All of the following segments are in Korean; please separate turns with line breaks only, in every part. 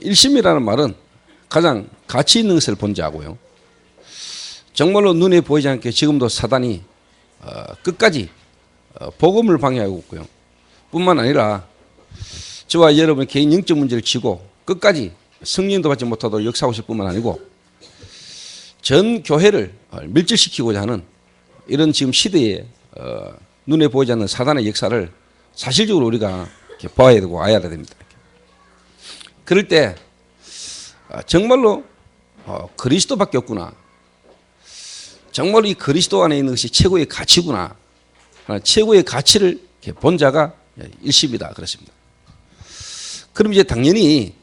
일심이라는 말은 가장 가치 있는 것을 본자고요. 정말로 눈에 보이지 않게 지금도 사단이 끝까지 복음을 방해하고 있고요. 뿐만 아니라 저와 여러분의 개인 영적 문제를 쥐고 끝까지 승리도 받지 못하도록 역사하고 있을 뿐만 아니고 전 교회를 밀절시키고자 하는 이런 지금 시대에 눈에 보이지 않는 사단의 역사를 사실적으로 우리가 이렇게 봐야 되고 알아야 됩니다. 그럴 때 정말로 그리스도밖에 없구나. 정말로 이 그리스도 안에 있는 것이 최고의 가치구나. 최고의 가치를 본 자가 일심이다. 그렇습니다. 그럼 이제 당연히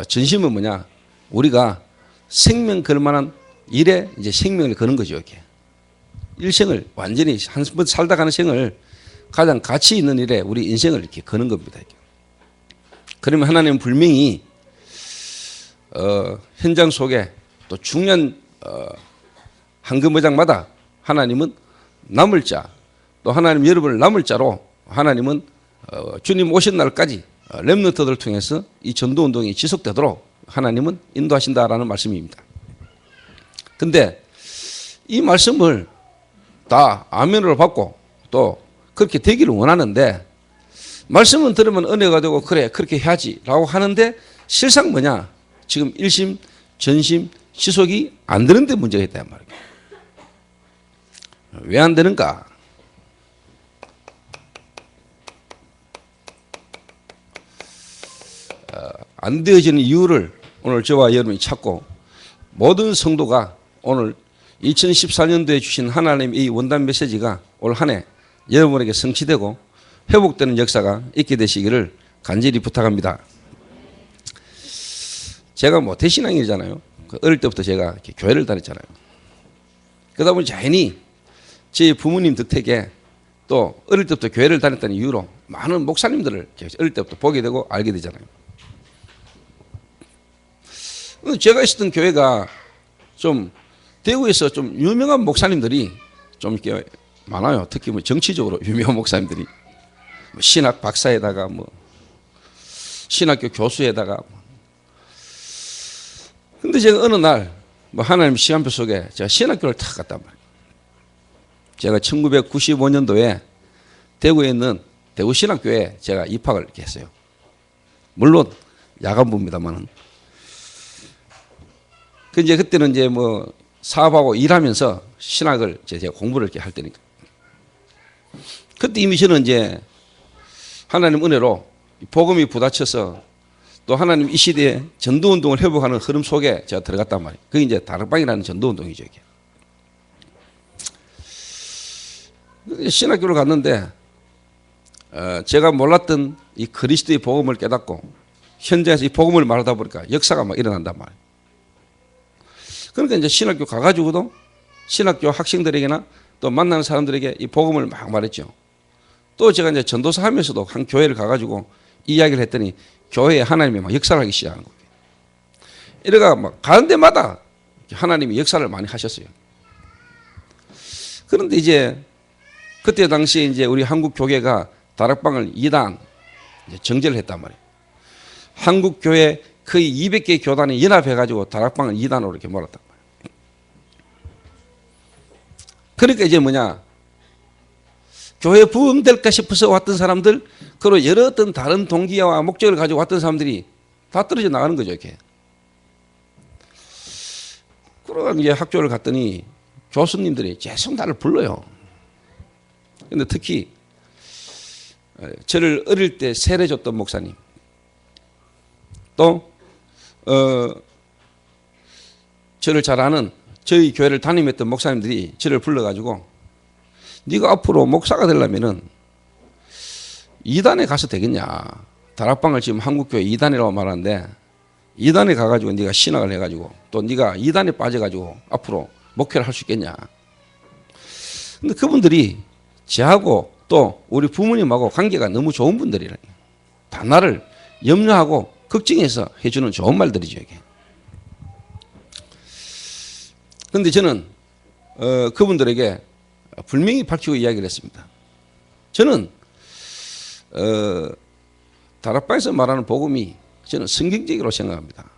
전심은 뭐냐? 우리가 생명 걸 만한 일에 이제 생명을 거는 거죠. 이렇게 일생을 완전히 한 번 살다 가는 생을 가장 가치 있는 일에 우리 인생을 이렇게 거는 겁니다. 이렇게. 그러면 하나님은 분명히 현장 속에 또 중요한 한금어장마다 하나님은 남을 자, 또 하나님 여러분을 남을 자로 하나님은 주님 오신 날까지 렘넌트들을 통해서 이 전도운동이 지속되도록 하나님은 인도하신다라는 말씀입니다. 근데 이 말씀을 다 아멘으로 받고 또 그렇게 되기를 원하는데 말씀은 들으면 은혜가 되고 그래 그렇게 해야지 라고 하는데 실상 뭐냐? 지금 일심, 전심, 시속이 안 되는데 문제가 있단 말이에요. 왜 안 되는가? 안 되어지는 이유를 오늘 저와 여러분이 찾고 모든 성도가 오늘 2014년도에 주신 하나님의 이 원단 메시지가 올 한 해 여러분에게 성취되고 회복되는 역사가 있게 되시기를 간절히 부탁합니다. 제가 뭐 대신앙이잖아요. 어릴 때부터 제가 이렇게 교회를 다녔잖아요. 그러다 보니 자연히 제 부모님 덕택에 또 어릴 때부터 교회를 다녔다는 이유로 많은 목사님들을 어릴 때부터 보게 되고 알게 되잖아요. 제가 있었던 교회가 좀 대구에서 좀 유명한 목사님들이 좀 이렇게 많아요. 특히 뭐 정치적으로 유명한 목사님들이 신학 박사에다가 뭐 신학교 교수에다가. 근데 제가 어느 날 뭐 하나님 시간표 속에 제가 신학교를 탁 갔단 말이에요. 제가 1995년도에 대구에 있는 대구 신학교에 제가 입학을 이렇게 했어요. 물론 야간부입니다만은. 이제 그때는 이제 뭐 사업하고 일하면서 신학을 제가 공부를 이렇게 할 때니까. 그때 이미 저는 이제 하나님 은혜로 복음이 부딪혀서 또 하나님 이 시대에 전도운동을 회복하는 흐름 속에 제가 들어갔단 말이에요. 그게 이제 다락방이라는 전도운동이죠. 이게. 신학교를 갔는데 제가 몰랐던 이 그리스도의 복음을 깨닫고 현장에서 이 복음을 말하다 보니까 역사가 막 일어난단 말이에요. 그러니까 이제 신학교 가가지고도 신학교 학생들에게나 또 만나는 사람들에게 이 복음을 막 말했죠. 또 제가 이제 전도사 하면서도 한 교회를 가가지고 이야기를 했더니 교회에 하나님이 막 역사를 하기 시작하는 거예요. 이래가 막 가는 데마다 하나님이 역사를 많이 하셨어요. 그런데 이제 그때 당시에 이제 우리 한국 교회가 다락방을 2당 정제를 했단 말이에요. 한국 교회 거의 200개 교단이 연합해가지고 다락방을 2단으로 이렇게 몰았단 말이에요. 그러니까 이제 뭐냐? 교회 부흥될까 싶어서 왔던 사람들, 그리고 여러 어떤 다른 동기와 목적을 가지고 왔던 사람들이 다 떨어져 나가는 거죠, 이렇게. 그러고 이제 학교를 갔더니 교수님들이 계속 나를 불러요. 근데 특히 저를 어릴 때 세례줬던 목사님, 또 저를 잘 아는 저희 교회를 담임했던 목사님들이 저를 불러가지고 네가 앞으로 목사가 되려면은 2단에 가서 되겠냐. 다락방을 지금 한국교회 2단이라고 말하는데 2단에 가가지고 네가 신학을 해가지고 또 네가 2단에 빠져가지고 앞으로 목회를 할 수 있겠냐. 근데 그분들이 저하고 또 우리 부모님하고 관계가 너무 좋은 분들이라. 다 나를 염려하고 걱정해서 해주는 좋은 말들이죠, 이게. 그런데 저는 그분들에게 분명히 밝히고 이야기를 했습니다. 저는 다락방에서 말하는 복음이 저는 성경적으로 생각합니다.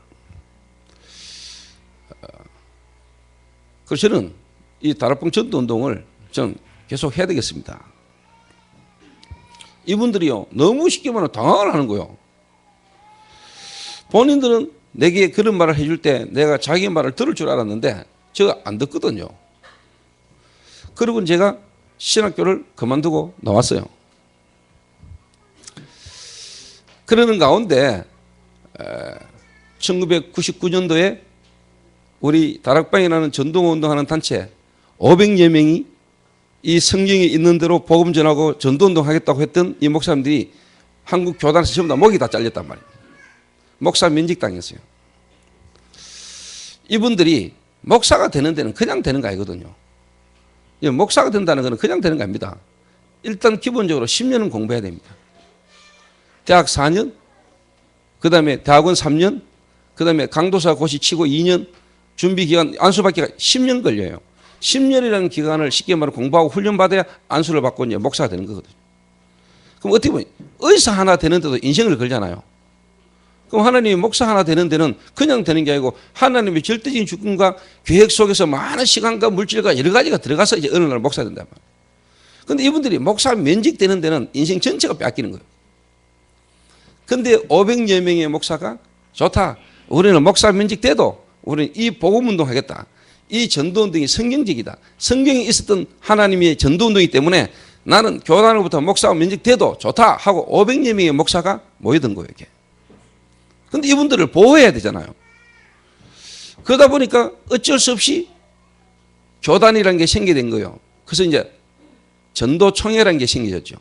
그래서 저는 이 다락방 전도운동을 저는 계속 해야 되겠습니다. 이분들이요 너무 쉽게 말하면 당황을 하는 거예요. 본인들은 내게 그런 말을 해줄 때 내가 자기 말을 들을 줄 알았는데 제가 안 듣거든요. 그리고 제가 신학교를 그만두고 나왔어요. 그러는 가운데 1999년도에 우리 다락방이라는 전도운동하는 단체 500여 명이 이 성경에 있는 대로 복음 전하고 전도운동 하겠다고 했던 이 목사님들이 한국 교단에서 전부 다 목이 다 잘렸단 말이에요. 목사 면직당했어요. 이분들이 목사가 되는 데는 그냥 되는 거 아니거든요. 목사가 된다는 것은 그냥 되는 거 아닙니다. 일단 기본적으로 10년은 공부해야 됩니다. 대학 4년, 그 다음에 대학원 3년, 그 다음에 강도사 고시 치고 2년, 준비기간, 안수받기가 10년 걸려요. 10년이라는 기간을 쉽게 말하면 공부하고 훈련받아야 안수를 받고 이제 목사가 되는 거거든요. 그럼 어떻게 보면 의사 하나 되는데도 인생을 걸잖아요. 그럼 하나님이 목사 하나 되는 데는 그냥 되는 게 아니고 하나님의 절대적인 주권과 계획 속에서 많은 시간과 물질과 여러 가지가 들어가서 이제 어느 날 목사가 된단 말이에요. 그런데 이분들이 목사 면직되는 데는 인생 전체가 뺏기는 거예요. 그런데 500여 명의 목사가 좋다. 우리는 목사 면직돼도 우리는 이 복음운동 하겠다. 이 전도운동이 성경적이다. 성경에 있었던 하나님의 전도운동이기 때문에 나는 교단으로부터 목사가 면직돼도 좋다 하고 500여 명의 목사가 모여든 거예요. 이게. 근데 이분들을 보호해야 되잖아요. 그러다 보니까 어쩔 수 없이 교단이라는 게 생기게 된 거예요. 그래서 이제 전도총회라는 게 생겨졌죠.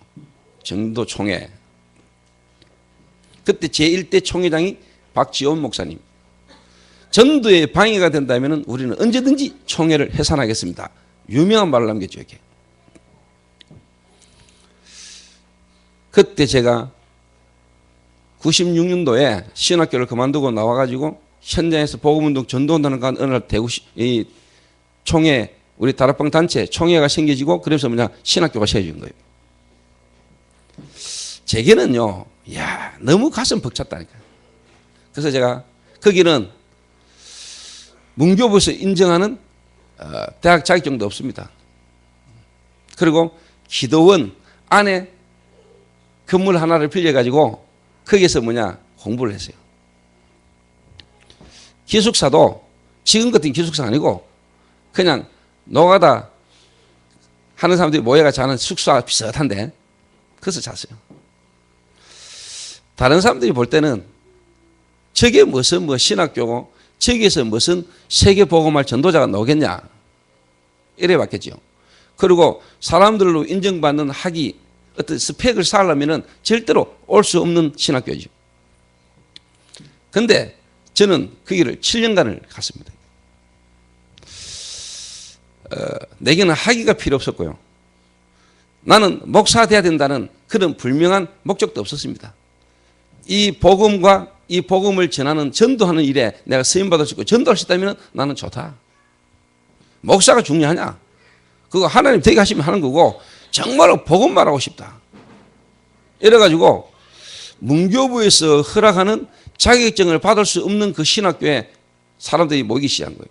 전도총회. 그때 제1대 총회장이 박지원 목사님. 전도에 방해가 된다면 우리는 언제든지 총회를 해산하겠습니다. 유명한 말을 남겼죠. 이게. 그때 제가 96년도에 신학교를 그만두고 나와가지고 현장에서 복음운동 전도운동하는 어느 날 대구 이 총회 우리 다락방 단체 총회가 생겨지고 그래서 뭐냐 신학교가 세워진 거예요. 제게는요, 야 너무 가슴 벅찼다니까. 그래서 제가 거기는 문교부에서 인정하는 대학 자격증도 없습니다. 그리고 기도원 안에 건물 하나를 빌려가지고 거기에서 뭐냐 공부를 했어요. 기숙사도 지금 같은 기숙사 아니고 그냥 노가다 하는 사람들이 모여가 자는 숙소와 비슷한데 그래서 잤어요. 다른 사람들이 볼 때는 저게 무슨 뭐 신학교고 저기에서 무슨 세계복음할 전도자가 나오겠냐 이래 봤겠죠. 그리고 사람들로 인정받는 학위 어떤 스펙을 쌓으려면 절대로 올 수 없는 신학교죠. 그런데 저는 그 길을 7년간을 갔습니다. 내게는 학위가 필요 없었고요. 나는 목사가 돼야 된다는 그런 분명한 목적도 없었습니다. 이 복음과 이 복음을 전하는 전도하는 일에 내가 쓰임받을 수 있고 전도할 수 있다면 나는 좋다. 목사가 중요하냐? 그거 하나님 되게 하시면 하는 거고 정말로 복음만 하고 싶다. 이래가지고 문교부에서 허락하는 자격증을 받을 수 없는 그 신학교에 사람들이 모이기 시작한 거예요.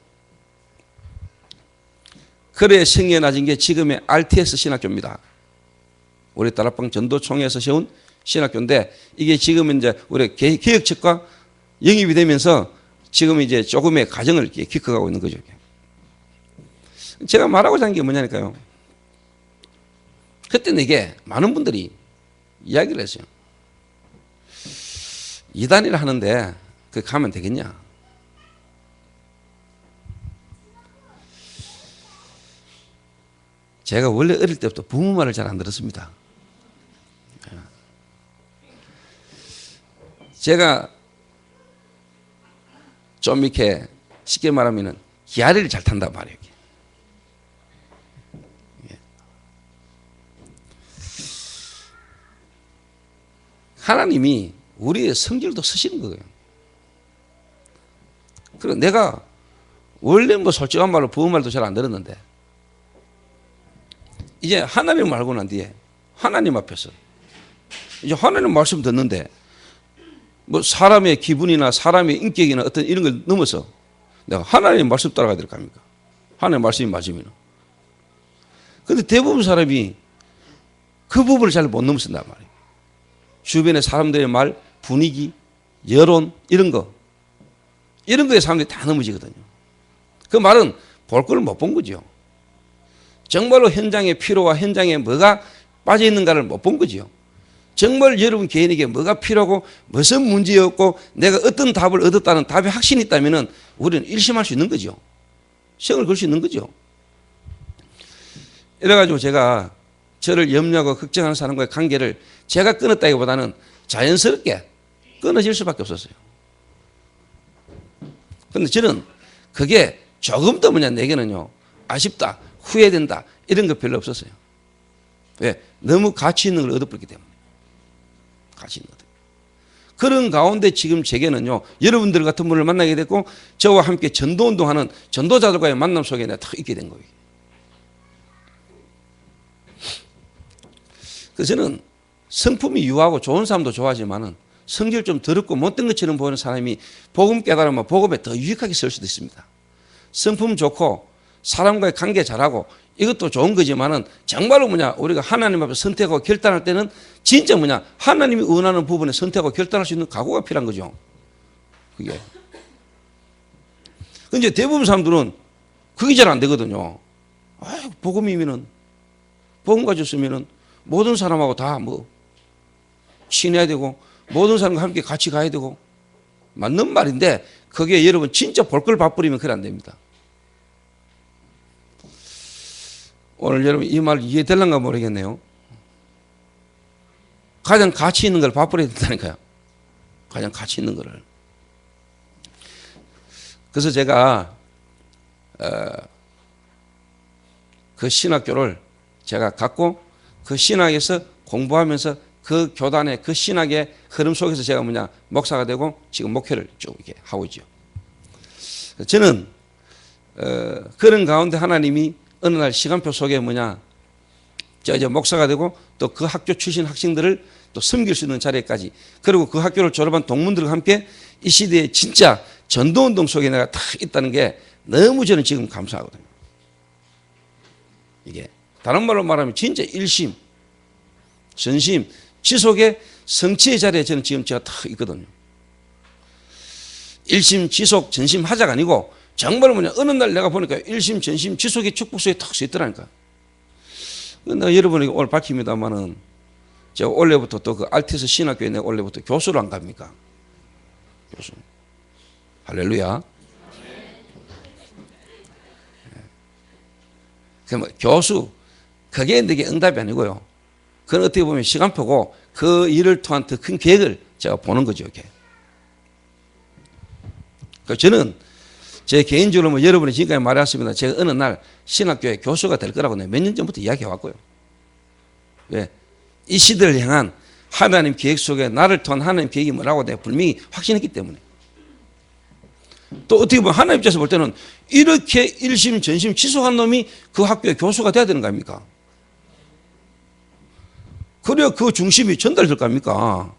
그래 생겨나진 게 지금의 RTS 신학교입니다. 우리 다락방 전도총회에서 세운 신학교인데 이게 지금 이제 우리 개혁측과 영입이 되면서 지금 이제 조금의 과정을 겪어가고 있는 거죠. 제가 말하고자 하는 게 뭐냐니까요. 그때 내게 많은 분들이 이야기를 했어요. 이단이라 하는데 그 가면 되겠냐? 제가 원래 어릴 때부터 부모 말을 잘 안 들었습니다. 제가 좀 이렇게 쉽게 말하면 기아리를 잘 탄단 말이에요. 하나님이 우리의 성질도 쓰시는 거예요. 그리고 내가 원래 뭐 솔직한 말로 부모 말도 잘 안 들었는데 이제 하나님 알고 난 뒤에 하나님 앞에서 이제 하나님 말씀 듣는데 뭐 사람의 기분이나 사람의 인격이나 어떤 이런 걸 넘어서 내가 하나님의 말씀 따라가야 될 거 아닙니까? 하나님의 말씀이 맞으면. 근데 대부분 사람이 그 부분을 잘 못 넘어선단 말이에요. 주변의 사람들의 말, 분위기, 여론 이런 거에 사람들이 다 넘어지거든요. 그 말은 볼 걸 못 본 거죠. 정말로 현장의 피로와 현장에 뭐가 빠져 있는가를 못 본 거죠. 정말 여러분 개인에게 뭐가 필요하고 무슨 문제였고 내가 어떤 답을 얻었다는 답에 확신이 있다면 우리는 일심할 수 있는 거죠. 시험을 걸 수 있는 거죠. 이래가지고 제가 저를 염려하고 걱정하는 사람과의 관계를 제가 끊었다기보다는 자연스럽게 끊어질 수밖에 없었어요. 그런데 저는 그게 조금 더 내게는요 아쉽다, 후회된다 이런 거 별로 없었어요. 왜? 너무 가치 있는 걸 얻어버렸기 때문에. 가치 있는 것. 그런 가운데 지금 제게는요 여러분들 같은 분을 만나게 됐고 저와 함께 전도운동하는 전도자들과의 만남 속에 내가 탁 있게 된 거예요. 그래서 저는 성품이 유하고 좋은 사람도 좋아하지만은 성질 좀 더럽고 못된 것처럼 보이는 사람이 복음 깨달으면 복음에 더 유익하게 쓸 수도 있습니다. 성품 좋고 사람과의 관계 잘하고 이것도 좋은 거지만은 정말로 우리가 하나님 앞에 선택하고 결단할 때는 진짜 하나님이 원하는 부분에 선택하고 결단할 수 있는 각오가 필요한 거죠. 그게. 근데 대부분 사람들은 그게 잘 안 되거든요. 복음이면은 복음 가졌으면은 모든 사람하고 다 친해야 되고 모든 사람과 함께 같이 가야 되고 맞는 말인데 그게 여러분 진짜 볼 걸 봐버리면 그래 안 됩니다. 오늘 여러분 이 말 이해될란가 모르겠네요. 가장 가치 있는 걸 봐버려야 된다니까요. 가장 가치 있는 거를. 그래서 제가 그 신학교를 제가 갖고 그 신학에서 공부하면서 그 교단의 그 신학의 흐름 속에서 제가 목사가 되고 지금 목회를 쭉 이렇게 하고 있죠. 저는 그런 가운데 하나님이 어느 날 시간표 속에 저 이제 목사가 되고 또 그 학교 출신 학생들을 또 섬길 수 있는 자리까지 그리고 그 학교를 졸업한 동문들과 함께 이 시대에 진짜 전도운동 속에 내가 딱 있다는 게 너무 저는 지금 감사하거든요. 이게 다른 말로 말하면 진짜 일심, 전심, 지속의 성취의 자리에 저는 지금 제가 딱 있거든요. 일심, 지속, 전심 하자가 아니고 정말 어느 날 내가 보니까 일심, 전심, 지속의 축복 속에 탁 서 있더라니까. 내가 여러분에게 오늘 밝힙니다만은 제가 원래부터 또 그 알티스 신학교에 내가 원래부터 교수를 안 갑니까? 교수. 할렐루야. 그럼 교수, 그게 내게 응답이 아니고요. 그건 어떻게 보면 시간표고 그 일을 통한 더 큰 계획을 제가 보는 거죠. 이렇게. 저는 제 개인적으로 여러분이 지금까지 말했습니다. 제가 어느 날 신학교의 교수가 될 거라고 몇 년 전부터 이야기해 왔고요. 왜? 이 시대를 향한 하나님 계획 속에 나를 통한 하나님 계획이 뭐라고 내가 분명히 확신했기 때문에. 또 어떻게 보면 하나님 입장에서 볼 때는 이렇게 일심 전심 지속한 놈이 그 학교의 교수가 돼야 되는 거 아닙니까? 그래야 그 중심이 전달될 거 아닙니까?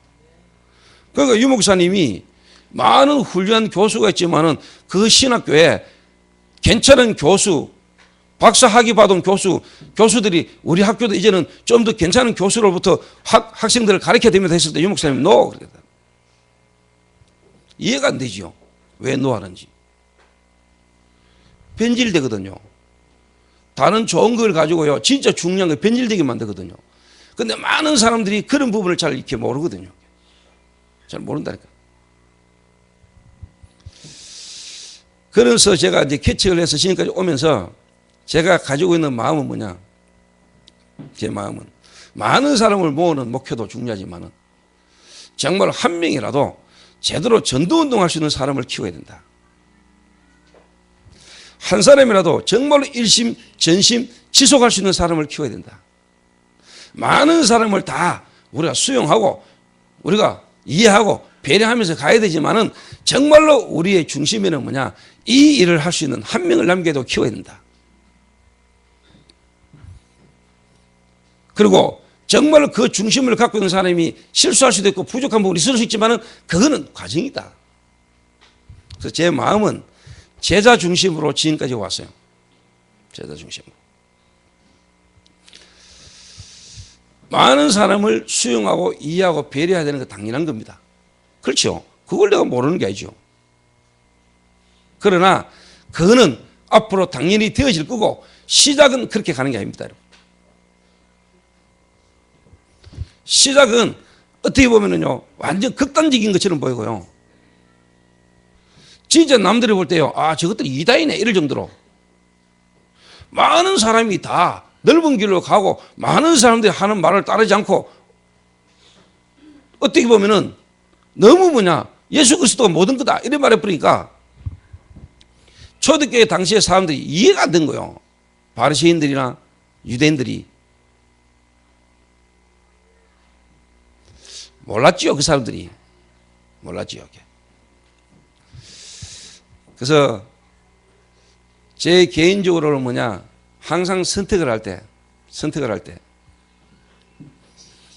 그러니까 유 목사님이 많은 훌륭한 교수가 있지만은 그 신학교에 괜찮은 교수, 박사 학위 받은 교수들이 우리 학교도 이제는 좀 더 괜찮은 교수로부터 학생들을 가르쳐야 됩니다 했을 때 유 목사님이 노! 그랬다. 이해가 안 되죠. 왜 노 하는지. 변질되거든요. 다른 좋은 걸 가지고요. 진짜 중요한 걸 변질되게 만들거든요. 근데 많은 사람들이 그런 부분을 잘 이렇게 모르거든요. 잘 모른다니까. 그래서 제가 이제 캐치를 해서 지금까지 오면서 제가 가지고 있는 마음은 제 마음은 많은 사람을 모으는 목표도 중요하지만은 정말 한 명이라도 제대로 전도운동할 수 있는 사람을 키워야 된다. 한 사람이라도 정말로 일심, 전심, 지속할 수 있는 사람을 키워야 된다. 많은 사람을 다 우리가 수용하고 우리가 이해하고 배려하면서 가야 되지만은 정말로 우리의 중심에는 이 일을 할 수 있는 한 명을 남겨도 키워야 된다. 그리고 정말 그 중심을 갖고 있는 사람이 실수할 수도 있고 부족한 부분이 있을 수 있지만 그거는 과정이다. 그래서 제 마음은 제자 중심으로 지금까지 왔어요. 제자 중심으로. 많은 사람을 수용하고 이해하고 배려해야 되는 거 당연한 겁니다. 그렇죠. 그걸 내가 모르는 게 아니죠. 그러나 그거는 앞으로 당연히 되어질 거고 시작은 그렇게 가는 게 아닙니다. 여러분. 시작은 어떻게 보면은요 완전 극단적인 것처럼 보이고요. 진짜 남들이 볼 때요, 아 저것들이 이다이네 이럴 정도로 많은 사람이 다 넓은 길로 가고 많은 사람들이 하는 말을 따르지 않고 어떻게 보면은 너무 예수 그리스도가 모든 거다 이래 말해버리니까 초대교회 당시의 사람들이 이해가 안 된 거예요. 바리새인들이나 유대인들이 몰랐지요. 그 사람들이 몰랐지요. 그래서 제 개인적으로는 항상 선택을 할 때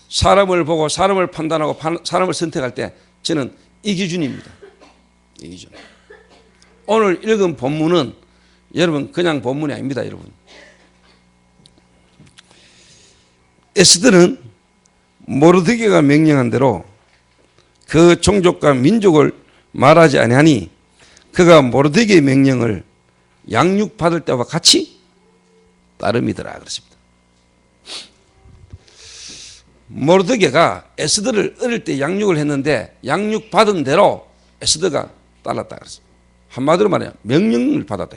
사람을 보고 사람을 판단하고 사람을 선택할 때 저는 이 기준입니다. 이 기준. 오늘 읽은 본문은 여러분 그냥 본문이 아닙니다. 여러분. 에스더는 모르드게가 명령한 대로 그 종족과 민족을 말하지 아니하니 그가 모르드게의 명령을 양육받을 때와 같이 따름이더라 그렇습니다. 모르드게가 에스더를 어릴 때 양육을 했는데 양육받은 대로 에스더가 따랐다 그랬습니다. 한마디로 말하면 명령을 받았다.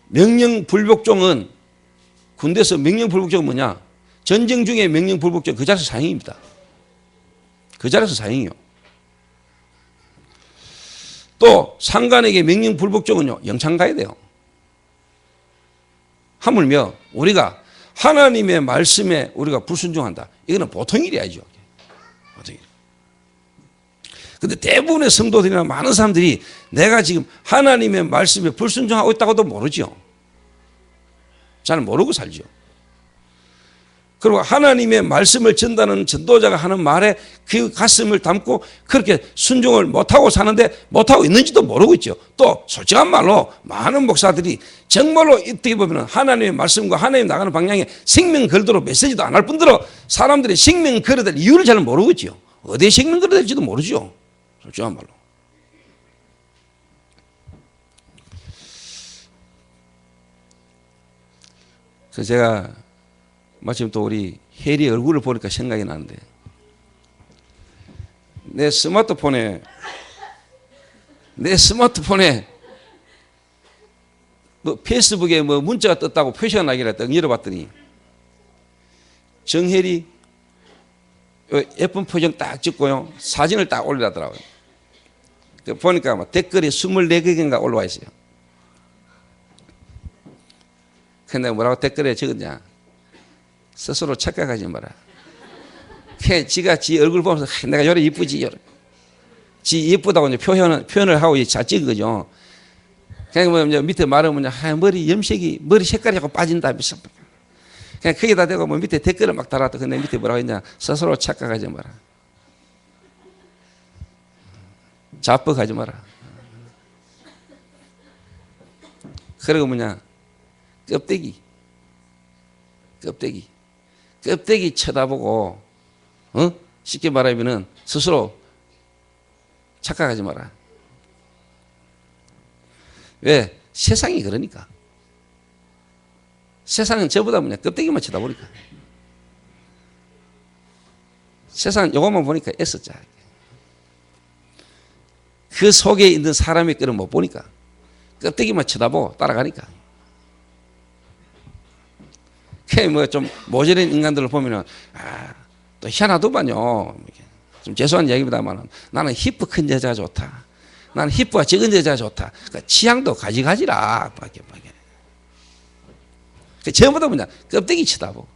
명령 불복종은 군대에서 명령 불복종은 뭐냐? 전쟁 중에 명령 불복종 그 자리에서 사형입니다. 그 자리에서 사형이요. 또 상관에게 명령 불복종은요 영창 가야 돼요. 하물며 우리가 하나님의 말씀에 우리가 불순종한다. 이거는 보통 일이 아니죠. 보통 일. 근데 대부분의 성도들이나 많은 사람들이 내가 지금 하나님의 말씀에 불순종하고 있다고도 모르죠. 잘 모르고 살죠. 그리고 하나님의 말씀을 전다는 전도자가 하는 말에 그 가슴을 담고 그렇게 순종을 못하고 사는데 못하고 있는지도 모르고 있죠. 또 솔직한 말로 많은 목사들이 정말로 어떻게 보면 하나님의 말씀과 하나님 나가는 방향에 생명 걸도록 메시지도 안 할 뿐더러 사람들이 생명 걸어야 될 이유를 잘 모르고 있죠. 어디에 생명 걸어야 될지도 모르죠. 솔직한 말로. 그래서 제가 마침 또 우리 혜리 얼굴을 보니까 생각이 나는데 내 스마트폰에 페이스북에 문자가 떴다고 표시가 나길래 딱 열어봤더니 정혜리 예쁜 표정 딱 찍고요 사진을 딱 올리더라고요. 보니까 댓글이 24개인가 올라와 있어요. 근데 뭐라고 댓글에 적었냐? 스스로 착각하지 마라. 지가 지 얼굴 보면서 내가 요래 이쁘지, 요래. 지 이쁘다고 이제 표현을 하고 잘 찍은 거죠. 그냥 밑에 말하면 머리 염색이 머리 색깔이 자꾸 빠진다. 그냥 거기다 대고 밑에 댓글을 막 달았다. 근데 밑에 뭐라고 했냐? 스스로 착각하지 마라. 자뻑하지 마라. 그리고 껍데기 쳐다보고 쉽게 말하면은 스스로 착각하지 마라. 왜? 세상이 그러니까. 세상은 저보다 껍데기만 쳐다보니까. 세상은 요것만 보니까 애썼자. 그 속에 있는 사람의 꼴을 못 보니까 껍데기만 쳐다보고 따라가니까. 좀 모자란 인간들을 보면은 또 희한하더만요. 좀 죄송한 얘기입니다만 나는 히프 큰 여자가 좋다. 나는 히프가 적은 여자가 좋다. 그러니까 취향도 가지가지라. 전부 다 껍데기 쳐다보고.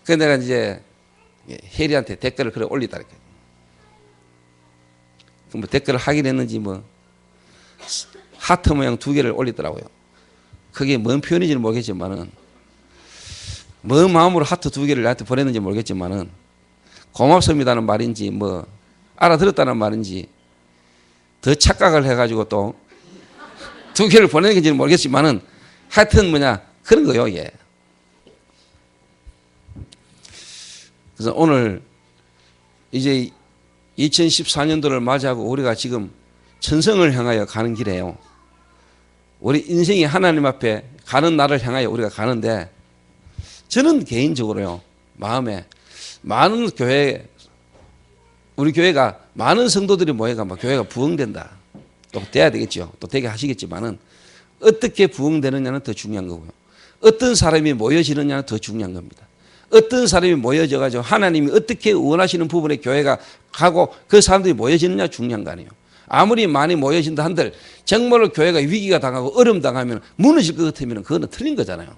그래서 내가 이제 혜리한테 댓글을 그래 올리다니까. 댓글을 하긴 했는지 하트 모양 2개를 올리더라고요. 그게 뭔 표현인지는 모르겠지만은, 뭔 마음으로 하트 2개를 나한테 보냈는지 모르겠지만은, 고맙습니다는 말인지, 뭐, 알아들었다는 말인지, 더 착각을 해가지고 또 2개를 보내는 건지는 모르겠지만은, 하여튼 뭐냐, 그런 거요, 예. 그래서 오늘 이제 2014년도를 맞이하고 우리가 지금 천성을 향하여 가는 길이에요. 우리 인생이 하나님 앞에 가는 날을 향하여 우리가 가는데, 저는 개인적으로요, 마음에 많은 교회, 우리 교회가 많은 성도들이 모여가 막 교회가 부흥된다. 또 돼야 되겠죠. 또 되게 하시겠지만은, 어떻게 부흥되느냐는 더 중요한 거고요. 어떤 사람이 모여지느냐는 더 중요한 겁니다. 어떤 사람이 모여져가지고 하나님이 어떻게 원하시는 부분에 교회가 가고 그 사람들이 모여지느냐 중요한 거 아니에요. 아무리 많이 모여진다 한들 정말로 교회가 위기가 당하고 어려움 당하면 무너질 것 같으면 그거는 틀린 거잖아요.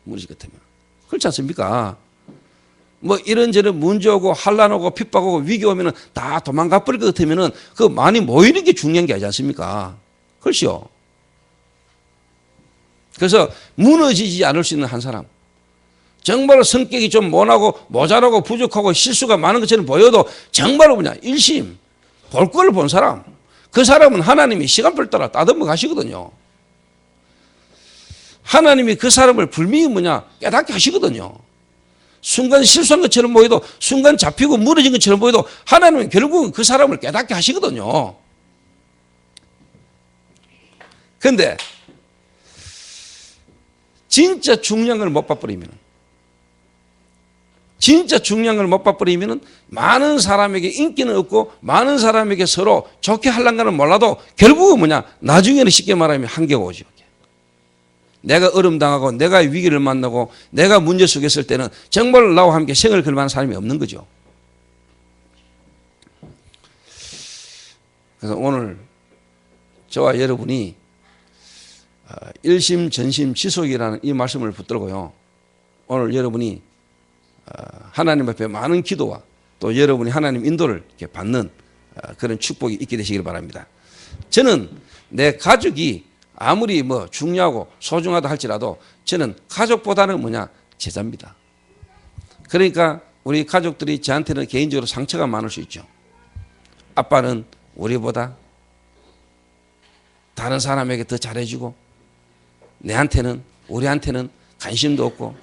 무너질 것 같으면. 그렇지 않습니까? 뭐 이런저런 문제 오고 환란 오고 핍박 오고 위기 오면 다 도망가 버릴 것 같으면 그 많이 모이는 게 중요한 게 아니지 않습니까? 그렇죠. 그래서 무너지지 않을 수 있는 한 사람, 정말로 성격이 좀 모나고 모자라고 부족하고 실수가 많은 것처럼 보여도 정말로 뭐냐, 일심 볼 걸 본 사람, 그 사람은 하나님이 시간표를 따라 따듬어 가시거든요. 하나님이 그 사람을 분명히 뭐냐, 깨닫게 하시거든요. 순간 실수한 것처럼 보여도, 순간 잡히고 무너진 것처럼 보여도 하나님은 결국은 그 사람을 깨닫게 하시거든요. 그런데 진짜 중요한 걸 못 봐버리면, 진짜 중요한 걸 못 봐버리면 많은 사람에게 인기는 없고 많은 사람에게 서로 좋게 하려는 몰라도 결국은 뭐냐, 나중에는 쉽게 말하면 한계가 오죠. 내가 어려움 당하고 내가 위기를 만나고 내가 문제 속에 있을 때는 정말로 나와 함께 생을 걸 만한 사람이 없는 거죠. 그래서 오늘 저와 여러분이 일심 전심 지속이라는 이 말씀을 붙들고요, 오늘 여러분이 하나님 앞에 많은 기도와 또 여러분이 하나님 인도를 이렇게 받는 그런 축복이 있게 되시길 바랍니다. 저는 내 가족이 아무리 뭐 중요하고 소중하다 할지라도 저는 가족보다는 뭐냐, 제자입니다. 그러니까 우리 가족들이 저한테는 개인적으로 상처가 많을 수 있죠. 아빠는 우리보다 다른 사람에게 더 잘해주고 내한테는, 우리한테는 관심도 없고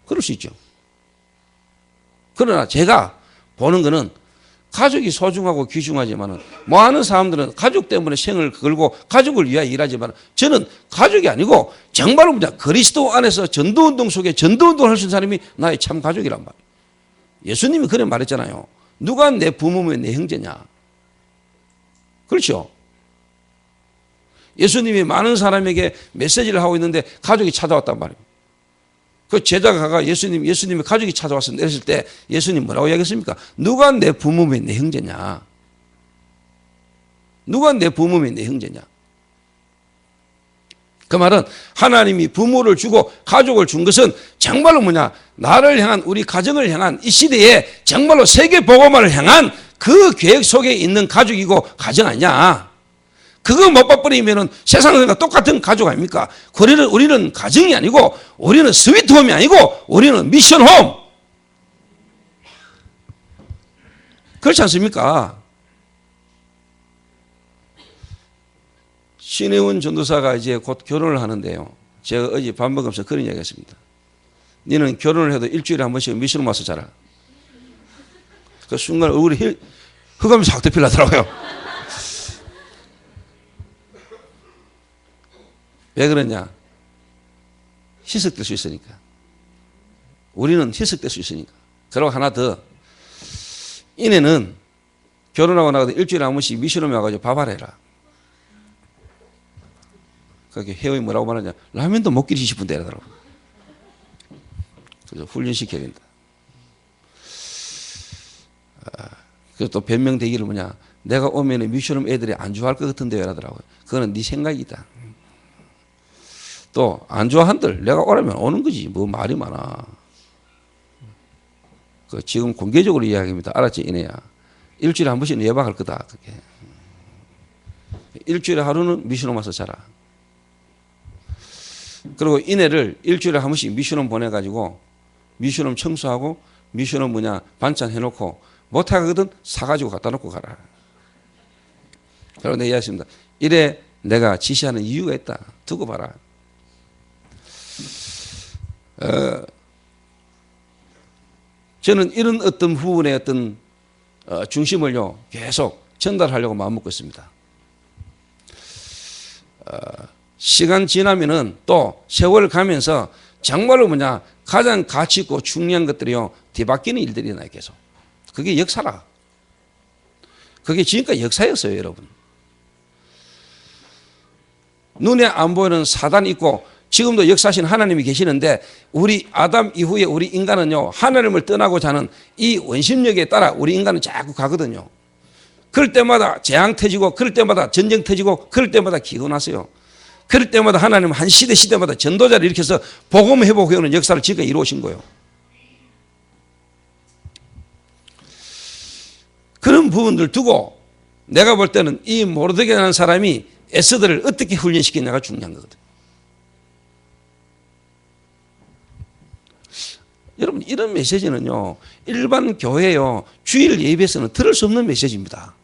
그럴 수 있죠. 그러나 제가 보는 거는 가족이 소중하고 귀중하지만 많은 사람들은 가족 때문에 생을 걸고 가족을 위하여 일하지만 저는 가족이 아니고 정말로 뭐냐, 그리스도 안에서 전도운동 속에 전도운동을 할 수 있는 사람이 나의 참 가족이란 말이에요. 예수님이 그래 말했잖아요. 누가 내 부모면 내 형제냐. 그렇죠. 예수님이 많은 사람에게 메시지를 하고 있는데 가족이 찾아왔단 말이에요. 그 제자가 예수님이 가족이 찾아와서 내렸을 때 예수님 뭐라고 이야기했습니까? 누가 내 부모면 내 형제냐? 누가 내 부모면 내 형제냐? 그 말은 하나님이 부모를 주고 가족을 준 것은 정말로 뭐냐, 나를 향한, 우리 가정을 향한, 이 시대에 정말로 세계 복음화를 향한 그 계획 속에 있는 가족이고 가정 아니냐? 그거 못 봐버리면 세상과 똑같은 가족 아닙니까? 우리는 가정이 아니고 우리는 스위트홈이 아니고 우리는 미션홈. 그렇지 않습니까? 신혜원 전도사가 이제 곧 결혼을 하는데요, 제가 어제 밥 먹으면서 그런 이야기 했습니다. 너는 결혼을 해도 일주일에 한 번씩 미션홈 와서 자라. 그 순간 얼굴이 흑암이 싹 덮이려더라고요. 왜 그러냐? 희석될 수 있으니까. 우리는 희석될 수 있으니까. 그리고 하나 더, 이내는 결혼하고 나가도 일주일에 한 번씩 미션홈에 와가지고 밥하라 해라. 그렇게 회원이 뭐라고 말하냐? 라면도 먹기 싶은데 이러더라고. 그래서 훈련시켜야 된다. 그래서 또 변명되기를 뭐냐? 내가 오면 미션홈 애들이 안 좋아할 것 같은데 이러더라고요. 그거는 네 생각이다. 또 안 좋아한들 내가 오라면 오는 거지 뭐 말이 많아. 그 지금 공개적으로 이야기합니다. 알았지 이내야. 일주일에 한 번씩 예방할 거다. 그게 일주일에 하루는 미션홈 와서 자라. 그리고 이내를 일주일에 한 번씩 미션홈 보내가지고 미션홈 청소하고 미션홈 반찬 해놓고 못하거든 사가지고 갖다 놓고 가라. 그리고 내가 이야기했습니다. 이래 내가 지시하는 이유가 있다. 두고 봐라. 저는 이런 어떤 부분의 어떤 중심을요 계속 전달하려고 마음먹고 있습니다. 시간 지나면은 또 세월 가면서 정말로 가장 가치 있고 중요한 것들이요 뒤바뀌는 일들이 나요 계속. 그게 역사라. 그게 지금까지 역사였어요 여러분. 눈에 안 보이는 사단이 있고 지금도 역사하신 하나님이 계시는데 우리 아담 이후에 우리 인간은요 하나님을 떠나고자 하는 이 원심력에 따라 우리 인간은 자꾸 가거든요. 그럴 때마다 재앙 터지고 그럴 때마다 전쟁 터지고 그럴 때마다 기근 왔어요. 그럴 때마다 하나님은 한 시대마다 전도자를 일으켜서 복음 회복해오는 역사를 지금까지 이루어오신 거예요. 그런 부분들 두고 내가 볼 때는 이 모르드게라는 사람이 에스더를 어떻게 훈련시키냐가 중요한 거거든요. 여러분 이런 메시지는요 일반 교회요 주일 예배에서는 들을 수 없는 메시지입니다.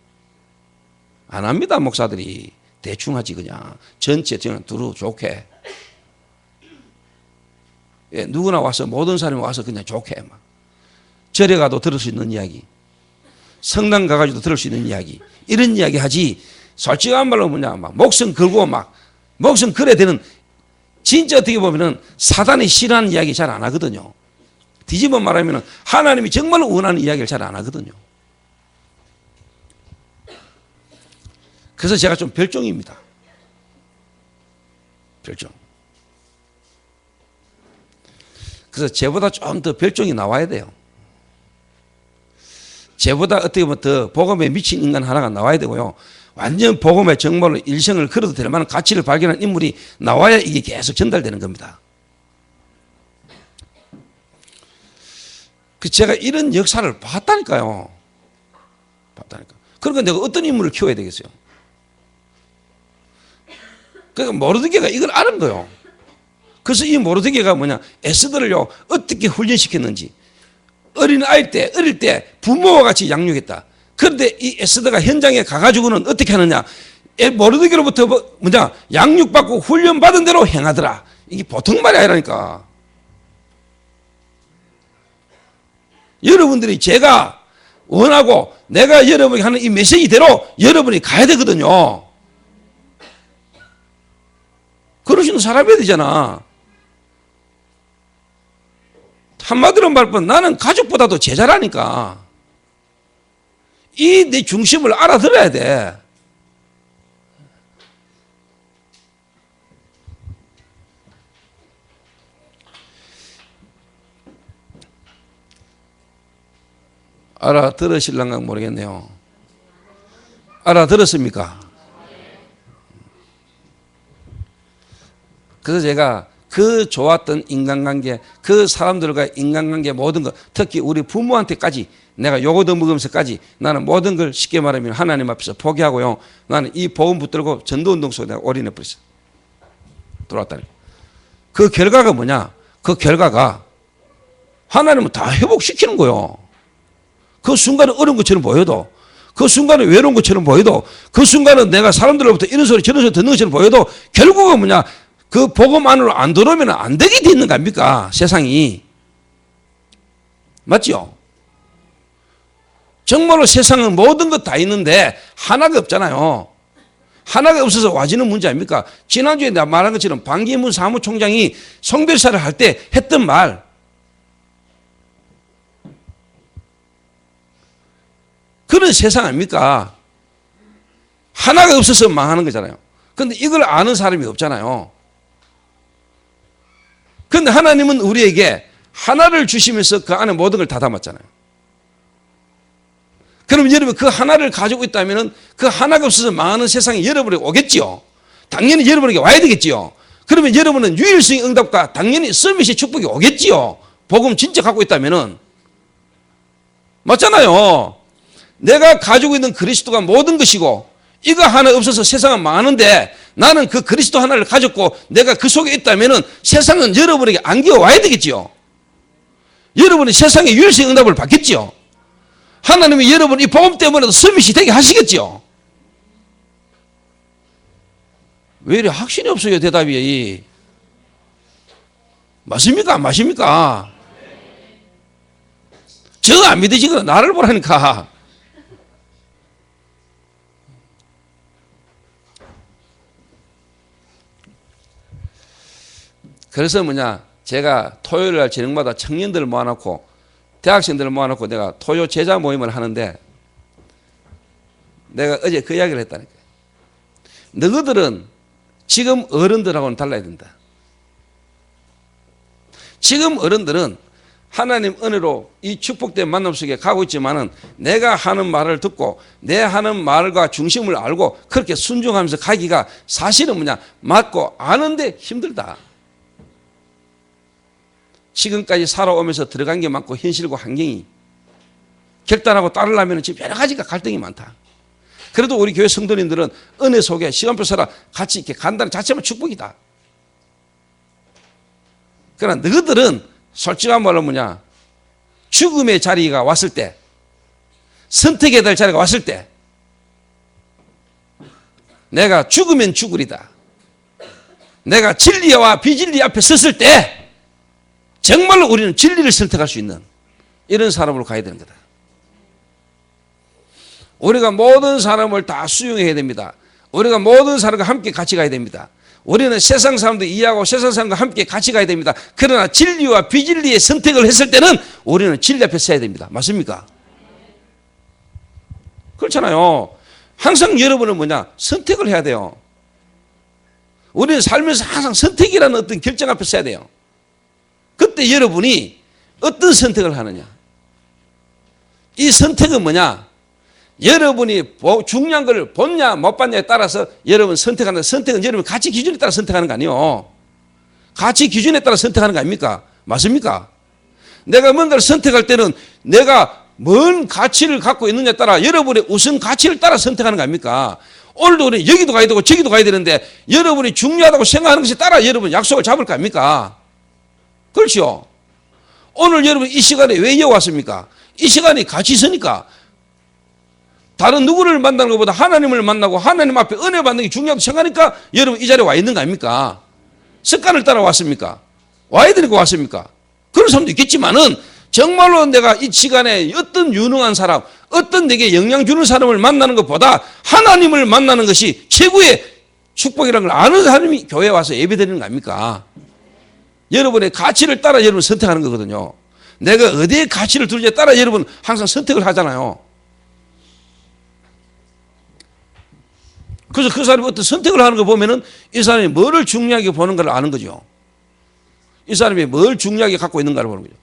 안 합니다. 목사들이 대충 하지 그냥 전체 그냥 두루 좋게. 예, 누구나 와서 모든 사람이 와서 그냥 좋게 막 절에 가도 들을 수 있는 이야기, 성당 가가지고도 들을 수 있는 이야기, 이런 이야기 하지. 솔직한 말로 막 목숨 걸고 막 목숨 걸어야 되는 진짜 어떻게 보면은 사단이 싫어하는 이야기 잘 안 하거든요. 뒤집어 말하면 하나님이 정말 원하는 이야기를 잘 안 하거든요. 그래서 제가 좀 별종입니다. 별종. 그래서 제보다 좀 더 별종이 나와야 돼요. 제보다 어떻게 보면 더 복음에 미친 인간 하나가 나와야 되고요. 완전 복음에 정말로 일생을 걸어도 될 만한 가치를 발견한 인물이 나와야 이게 계속 전달되는 겁니다. 제가 이런 역사를 봤다니까요. 그러니까 내가 어떤 인물을 키워야 되겠어요? 그러니까 모르드게가 이걸 아는 거예요. 그래서 이 모르드게가 에스더를요 어떻게 훈련시켰는지. 어릴 때 부모와 같이 양육했다. 그런데 이 에스더가 현장에 가가지고는 어떻게 하느냐? 모르드게로부터 양육받고 훈련받은 대로 행하더라. 이게 보통 말이 아니라니까. 여러분들이 제가 원하고 내가 여러분이 하는 이 메시지대로 여러분이 가야 되거든요. 그러시는 사람이어야 되잖아. 한마디로 말하면 나는 가족보다도 제자라니까. 이 내 중심을 알아들어야 돼. 알아들으실랑가 모르겠네요. 알아들었습니까? 그래서 제가 그 좋았던 인간관계, 그 사람들과 인간관계 모든 것, 특히 우리 부모한테까지 내가 요거도 먹으면서까지 나는 모든 걸 쉽게 말하면 하나님 앞에서 포기하고요. 나는 이 복음 붙들고 전도운동 속에 내가 올인해 버렸어. 들어왔다니. 그 결과가 뭐냐? 그 결과가 하나님은 다 회복시키는 거예요. 그 순간은 어려운 것처럼 보여도, 그 순간은 외로운 것처럼 보여도, 그 순간은 내가 사람들로부터 이런 소리 저런 소리 듣는 것처럼 보여도 결국은 뭐냐? 그 복음 안으로 안 들어오면 안 되게 돼 있는 거 아닙니까? 세상이. 맞죠? 정말로 세상은 모든 것 다 있는데 하나가 없잖아요. 하나가 없어서 와지는 문제 아닙니까? 지난주에 내가 말한 것처럼 반기문 사무총장이 송별사를 할 때 했던 말. 그런 세상 아닙니까? 하나가 없어서 망하는 거잖아요. 그런데 이걸 아는 사람이 없잖아요. 그런데 하나님은 우리에게 하나를 주시면서 그 안에 모든 걸 다 담았잖아요. 그럼 여러분 그 하나를 가지고 있다면 그 하나가 없어서 망하는 세상이 여러분에게 오겠지요. 당연히 여러분에게 와야 되겠지요. 그러면 여러분은 유일성의 응답과 당연히 서밋의 축복이 오겠지요. 복음 진짜 갖고 있다면. 맞잖아요. 내가 가지고 있는 그리스도가 모든 것이고 이거 하나 없어서 세상은 망하는데 나는 그 그리스도 하나를 가졌고 내가 그 속에 있다면은 세상은 여러분에게 안겨 와야 되겠지요. 여러분이 세상의 유일성 응답을 받겠지요. 하나님이 여러분 이 복음 때문에도 서밋이 되게 하시겠지요. 왜 이래 확신이 없어요, 대답이. 맞습니까? 안 맞습니까? 저 안 믿으시거나 나를 보라니까. 그래서 제가 토요일 날 저녁마다 청년들을 모아놓고 대학생들을 모아놓고 내가 토요 제자 모임을 하는데 내가 어제 그 이야기를 했다니까요. 너희들은 지금 어른들하고는 달라야 된다. 지금 어른들은 하나님 은혜로 이 축복된 만남 속에 가고 있지만은 내가 하는 말을 듣고 내 하는 말과 중심을 알고 그렇게 순종하면서 가기가 사실은 맞고 아는데 힘들다. 지금까지 살아오면서 들어간 게 많고 현실과 환경이 결단하고 따르려면 지금 여러 가지가 갈등이 많다. 그래도 우리 교회 성도님들은 은혜 속에 시간표 살아 같이 이렇게 간다는 자체만 축복이다. 그러나 너희들은 솔직한 말로 죽음의 자리가 왔을 때, 선택해야 될 자리가 왔을 때 내가 죽으면 죽으리다. 내가 진리와 비진리 앞에 섰을 때 정말로 우리는 진리를 선택할 수 있는 이런 사람으로 가야 되는 거다. 우리가 모든 사람을 다 수용해야 됩니다. 우리가 모든 사람과 함께 같이 가야 됩니다. 우리는 세상 사람도 이해하고 세상 사람과 함께 같이 가야 됩니다. 그러나 진리와 비진리의 선택을 했을 때는 우리는 진리 앞에 서야 됩니다. 맞습니까? 그렇잖아요. 항상 여러분은 선택을 해야 돼요. 우리는 살면서 항상 선택이라는 어떤 결정 앞에 서야 돼요. 그때 여러분이 어떤 선택을 하느냐. 이 선택은 여러분이 중요한 걸 봤냐 못 봤냐에 따라서 여러분 선택하는, 선택은 여러분 가치 기준에 따라 선택하는 거 아니에요. 가치 기준에 따라 선택하는 거 아닙니까? 맞습니까? 내가 뭔가를 선택할 때는 내가 뭔 가치를 갖고 있느냐에 따라 여러분의 우선 가치를 따라 선택하는 거 아닙니까? 오늘도 우리 여기도 가야 되고 저기도 가야 되는데 여러분이 중요하다고 생각하는 것에 따라 여러분 약속을 잡을 거 아닙니까? 그렇죠? 오늘 여러분 이 시간에 왜 이어 왔습니까? 이 시간이 같이 있으니까. 다른 누구를 만나는 것보다 하나님을 만나고 하나님 앞에 은혜 받는 게 중요하다고 생각하니까 여러분 이 자리에 와 있는 거 아닙니까? 습관을 따라 왔습니까? 와야 되니까 왔습니까? 그런 사람도 있겠지만은 정말로 내가 이 시간에 어떤 유능한 사람, 어떤 내게 영향 주는 사람을 만나는 것보다 하나님을 만나는 것이 최고의 축복이라는 걸 아는 사람이 교회에 와서 예배드리는 거 아닙니까? 여러분의 가치를 따라 여러분 선택하는 거거든요. 내가 어디에 가치를 두느냐에 따라 여러분 항상 선택을 하잖아요. 그래서 그 사람이 어떤 선택을 하는 거 보면은 이 사람이 뭐를 중요하게 보는 걸 아는 거죠. 이 사람이 뭘 중요하게 갖고 있는가를 보는 거죠.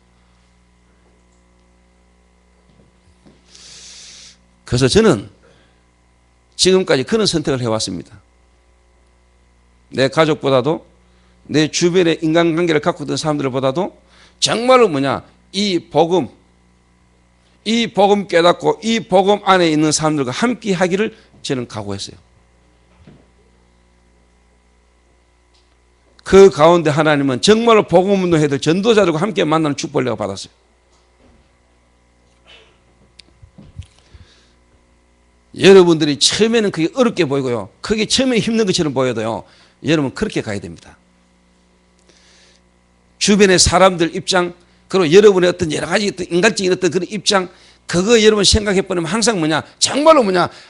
그래서 저는 지금까지 그런 선택을 해왔습니다. 내 가족보다도 내 주변의 인간관계를 갖고 있던 사람들보다도 정말로 이 복음 깨닫고 이 복음 안에 있는 사람들과 함께 하기를 저는 각오했어요. 그 가운데 하나님은 정말로 복음 운동해야 될 전도자들과 함께 만나는 축복을 내가 받았어요. 여러분들이 처음에는 그게 어렵게 보이고요. 그게 처음에 힘든 것처럼 보여도요. 여러분 그렇게 가야 됩니다. 주변의 사람들 입장, 그리고 여러분의 어떤 여러 가지 인간적인 어떤 그런 입장, 그거 여러분 생각해 보면 항상 정말로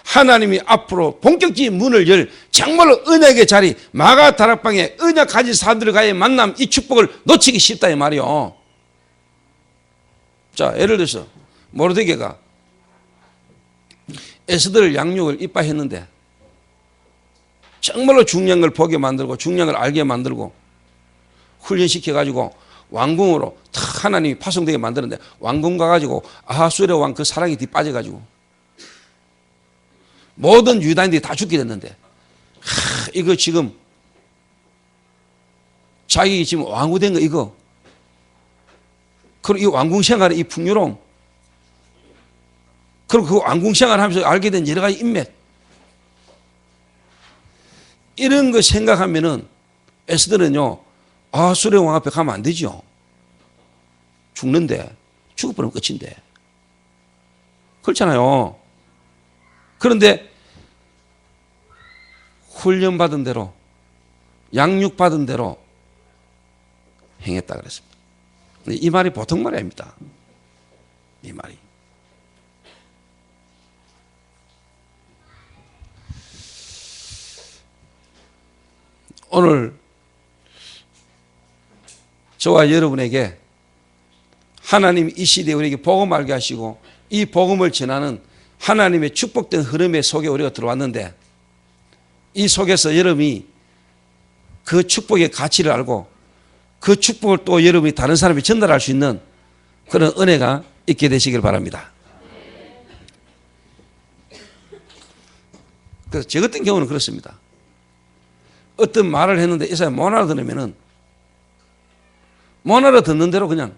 하나님이 앞으로 본격적인 문을 열 정말로 언약의 자리, 마가 다락방에 언약 가진 사람들과의 만남, 이 축복을 놓치기 쉽다 이 말이요. 자, 예를 들어서 모르드게가 에스더를 양육을 이빠했는데 정말로 중요한 걸 보게 만들고 중요한 걸 알게 만들고 훈련시켜가지고 왕궁으로 탁 하나님이 파송되게 만드는데 왕궁 가가지고 아하수에르 왕 그 사랑에 뒤 빠져가지고 모든 유다인들이 다 죽게 됐는데 이거 지금 자기 지금 왕후 된 거 이거 그리고 이 왕궁 생활의 이 풍요로움 그리고 그 왕궁 생활을 하면서 알게 된 여러 가지 인맥 이런 거 생각하면은 에스더는요, 아, 수레왕 앞에 가면 안 되죠. 죽는데, 죽어버리면 끝인데. 그렇잖아요. 그런데 훈련받은 대로, 양육받은 대로 행했다 그랬습니다. 이 말이 보통 말이 아닙니다. 이 말이. 오늘 저와 여러분에게 하나님 이 시대에 우리에게 복음 알게 하시고 이 복음을 전하는 하나님의 축복된 흐름의 속에 우리가 들어왔는데 이 속에서 여러분이 그 축복의 가치를 알고 그 축복을 또 여러분이 다른 사람에 전달할 수 있는 그런 은혜가 있게 되시길 바랍니다. 그래서 저 같은 경우는 그렇습니다. 어떤 말을 했는데 이 사람이 못 알아들으면은 못 알아듣는 대로 그냥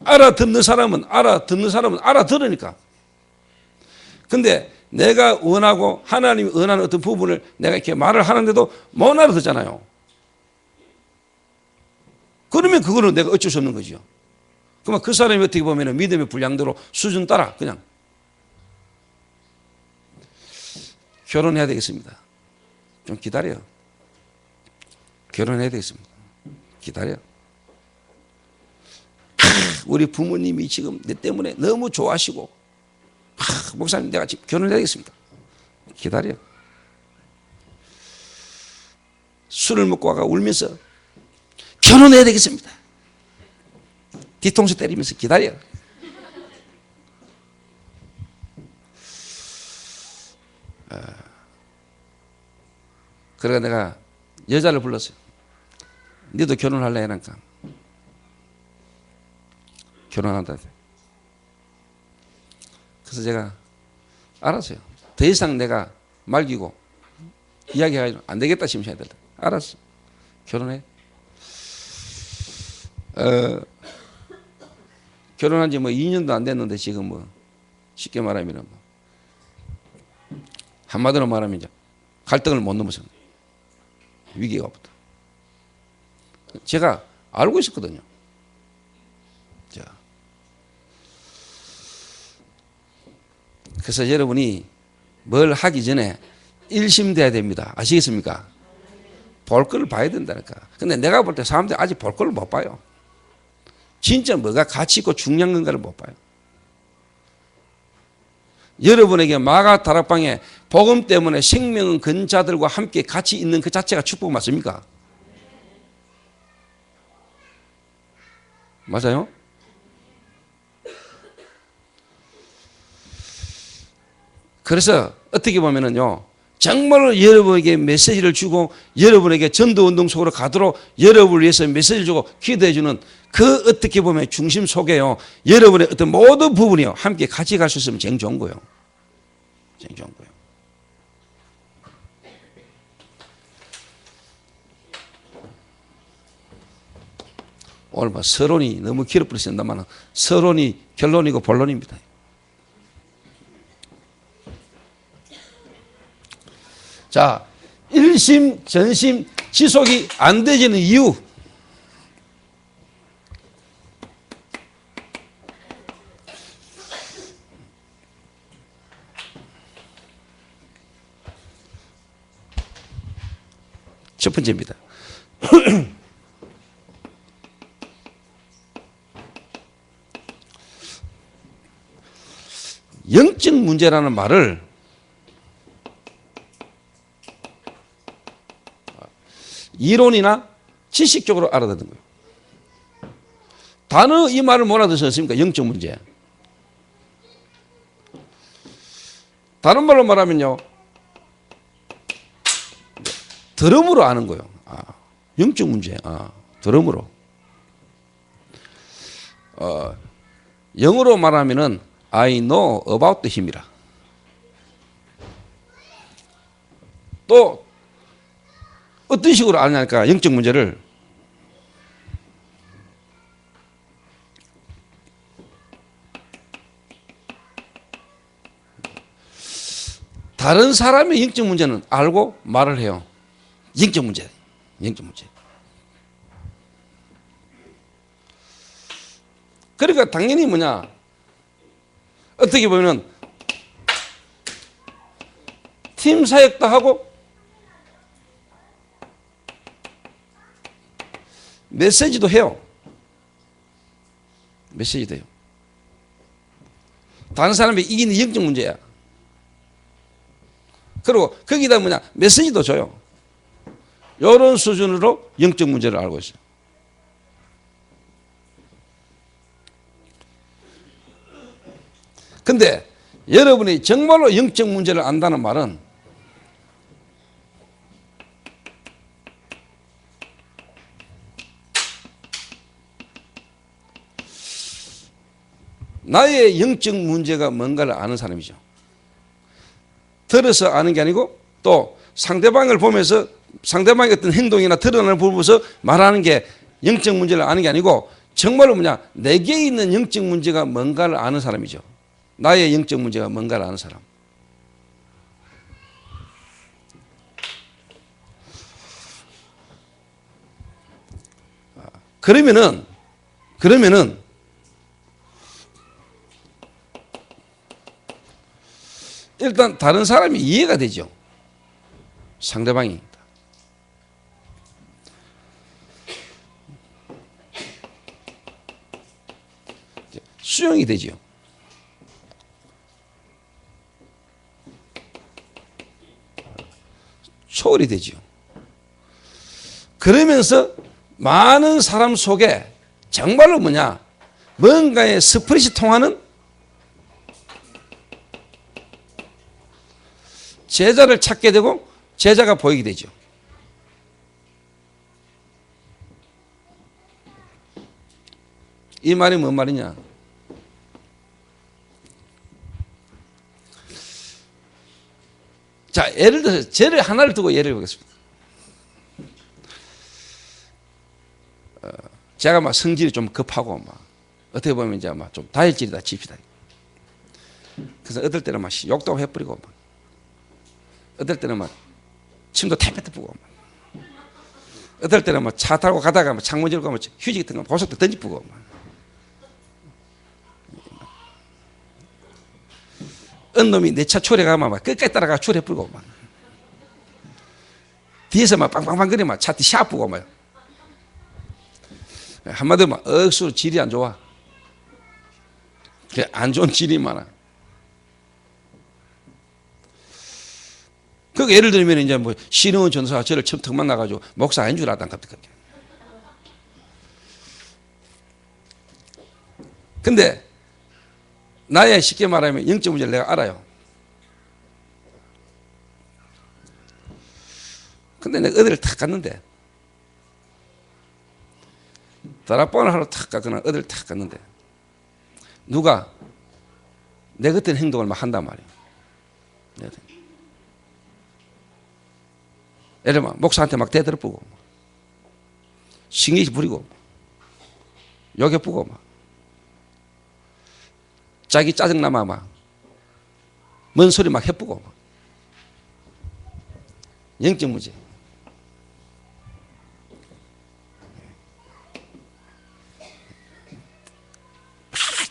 알아듣는 사람은 알아들으니까. 근데 내가 원하고 하나님이 원하는 어떤 부분을 내가 이렇게 말을 하는데도 못 알아듣잖아요. 그러면 그거는 내가 어쩔 수 없는 거죠. 그러면 그 사람이 어떻게 보면 믿음의 분량대로 수준 따라 그냥 결혼해야 되겠습니다. 좀 기다려. 결혼해야 되겠습니다. 기다려. 우리 부모님이 지금 내 때문에 너무 좋아하시고 목사님 내가 지금 결혼해야 되겠습니다. 기다려. 술을 먹고 와가 울면서 결혼해야 되겠습니다. 뒤통수 때리면서 기다려. 그래가 내가 여자를 불렀어요. 너도 결혼할래? 하니까 결혼한다. 그래서 제가 알았어요. 더 이상 내가 말기고 이야기해가지고 안 되겠다 싶으면 해야 된다. 알았어. 결혼해. 결혼한 지 뭐 2년도 안 됐는데 지금 뭐 쉽게 말하면 뭐 한마디로 말하면 이제 갈등을 못 넘어서 위기가 없다. 제가 알고 있었거든요. 자. 그래서 여러분이 뭘 하기 전에 일심돼야 됩니다. 아시겠습니까? 볼 걸 봐야 된다니까. 근데 내가 볼 때 사람들이 아직 볼 걸 못 봐요. 진짜 뭐가 가치 있고 중요한 건가를 못 봐요. 여러분에게 마가 다락방에 복음 때문에 생명은 건 자들과 함께 같이 있는 그 자체가 축복 맞습니까? 맞아요? 그래서 어떻게 보면은요, 정말로 여러분에게 메시지를 주고 여러분에게 전도운동 속으로 가도록 여러분을 위해서 메시지를 주고 기도해주는 그 어떻게 보면 중심 속에요, 여러분의 어떤 모든 부분이요, 함께 같이 갈 수 있으면 제일 좋은 거예요. 제일 좋은 거예요. 오늘 뭐 서론이 너무 길어버렸습니다만 서론이 결론이고 본론입니다. 자, 일심 전심 지속이 안 되지는 이유. 첫 번째입니다. 영적 문제라는 말을 이론이나 지식적으로 알아듣는 거예요. 단어 이 말을 못 알아듣었습니까? 영적 문제. 다른 말로 말하면요, 들음으로 아는 거예요. 영적 문제. 들음으로. 영어로 말하면은 I know about the 힘이라. 또 어떤 식으로 아냐니까 영적 문제를 다른 사람의 영적 문제는 알고 말을 해요. 영적 문제, 영적 문제. 그러니까 당연히 뭐냐, 어떻게 보면 팀 사역도 하고 메시지도 해요. 메시지도 해요. 다른 사람이 이기는 영적 문제야. 그리고 거기다 뭐냐, 메시지도 줘요. 이런 수준으로 영적 문제를 알고 있어요. 근데 여러분이 정말로 영적 문제를 안다는 말은 나의 영적 문제가 뭔가를 아는 사람이죠. 들어서 아는 게 아니고 또 상대방을 보면서 상대방의 어떤 행동이나 드러나는 부분을 보면서 말하는 게 영적 문제를 아는 게 아니고 정말로 뭐냐, 내게 있는 영적 문제가 뭔가를 아는 사람이죠. 나의 영적 문제가 뭔가를 아는 사람. 그러면은 일단 다른 사람이 이해가 되죠. 상대방이. 수용이 되죠. 초월이 되죠. 그러면서 많은 사람 속에 정말로 뭐냐, 뭔가의 스프릿이 통하는 제자를 찾게 되고 제자가 보이게 되죠. 이 말이 뭔 말이냐? 자, 예를 들어서 죄를 하나를 두고 예를 보겠습니다. 제가 막 성질이 좀 급하고 막 어떻게 보면 이제 막 좀 다혈질이다 칩시다. 그래서 어떨 때는 막 욕도 해버리고 막 어떨 때는 막 침도 태ペ뜨고 막 어떨 때는 막 차 타고 가다가 막 창문 열고 막 휴지 같은 거 보석도 던지고 막 어느 놈이 내 차 초래 가면 막 끝까지 따라가 초래 뿌리고 막 뒤에서 막 빵빵빵거리면 막 차 뒤 샤프고 막 한마디로 막 억수로 질이 안 좋아. 안 좋은 질이 많아. 그 예를 들면 이제 뭐 신흥원 전사가 저를 처음 턱 만나가지고 목사 아닌 줄 알았단 갑자기. 근데 나의 쉽게 말하면 영적 문제를 내가 알아요. 근데 내가 어디를 탁 갔는데 다락방을 하러 탁 갔거나 어디를 탁 갔는데 누가 내 같은 행동을 막 한단 말이에요. 예를 들면 목사한테 막 대들어보고 신기 부리고 욕해보고 막 자기 짜증나마 막 뭔 소리 막 해보고 막. 영적 문제.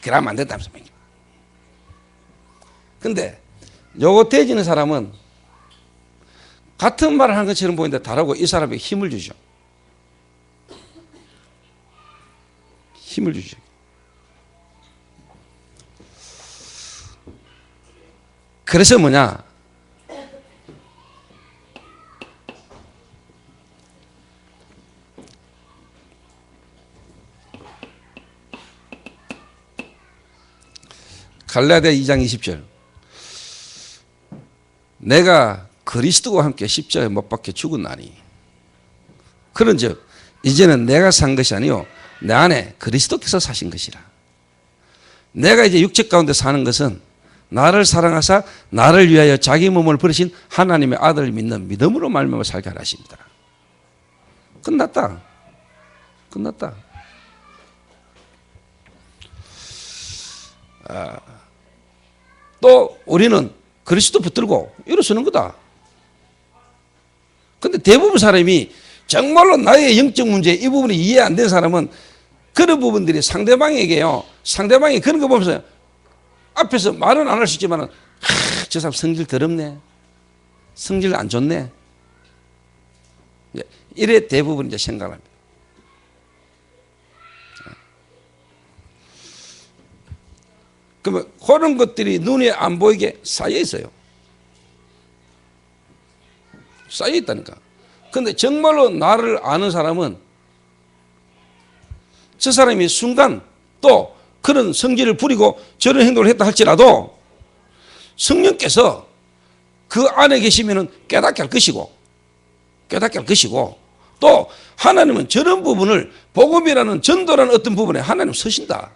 그러면 안 된다면서. 근데 요거 대지는 사람은 같은 말을 하는 것처럼 보이는데 다르고 이 사람에게 힘을 주죠. 힘을 주죠. 그래서 뭐냐? 갈라디아 2장 20절. 내가 그리스도와 함께 십자가에 못 박혀 죽었나니. 그런즉 이제는 내가 산 것이 아니요 내 안에 그리스도께서 사신 것이라. 내가 이제 육체 가운데 사는 것은 나를 사랑하사 나를 위하여 자기 몸을 버리신 하나님의 아들을 믿는 믿음으로 말미암아 살게 하라 하십니다. 끝났다. 끝났다. 또 우리는 그리스도 붙들고 일어서는 거다. 근데 대부분 사람이 정말로 나의 영적 문제 이 부분이 이해 안 된 사람은 그런 부분들이 상대방에게요. 상대방이 그런 거 보면서 앞에서 말은 안 할 수 있지만 저 사람 성질 더럽네. 성질 안 좋네. 이래 대부분 이제 생각을 합니다. 그러면 그런 것들이 눈에 안 보이게 쌓여 있어요. 쌓여 있다니까. 근데 정말로 나를 아는 사람은 저 사람이 순간 또 그런 성질을 부리고 저런 행동을 했다 할지라도 성령께서 그 안에 계시면은 깨닫게 할 것이고 또 하나님은 저런 부분을 복음이라는 전도라는 어떤 부분에 하나님 서신다.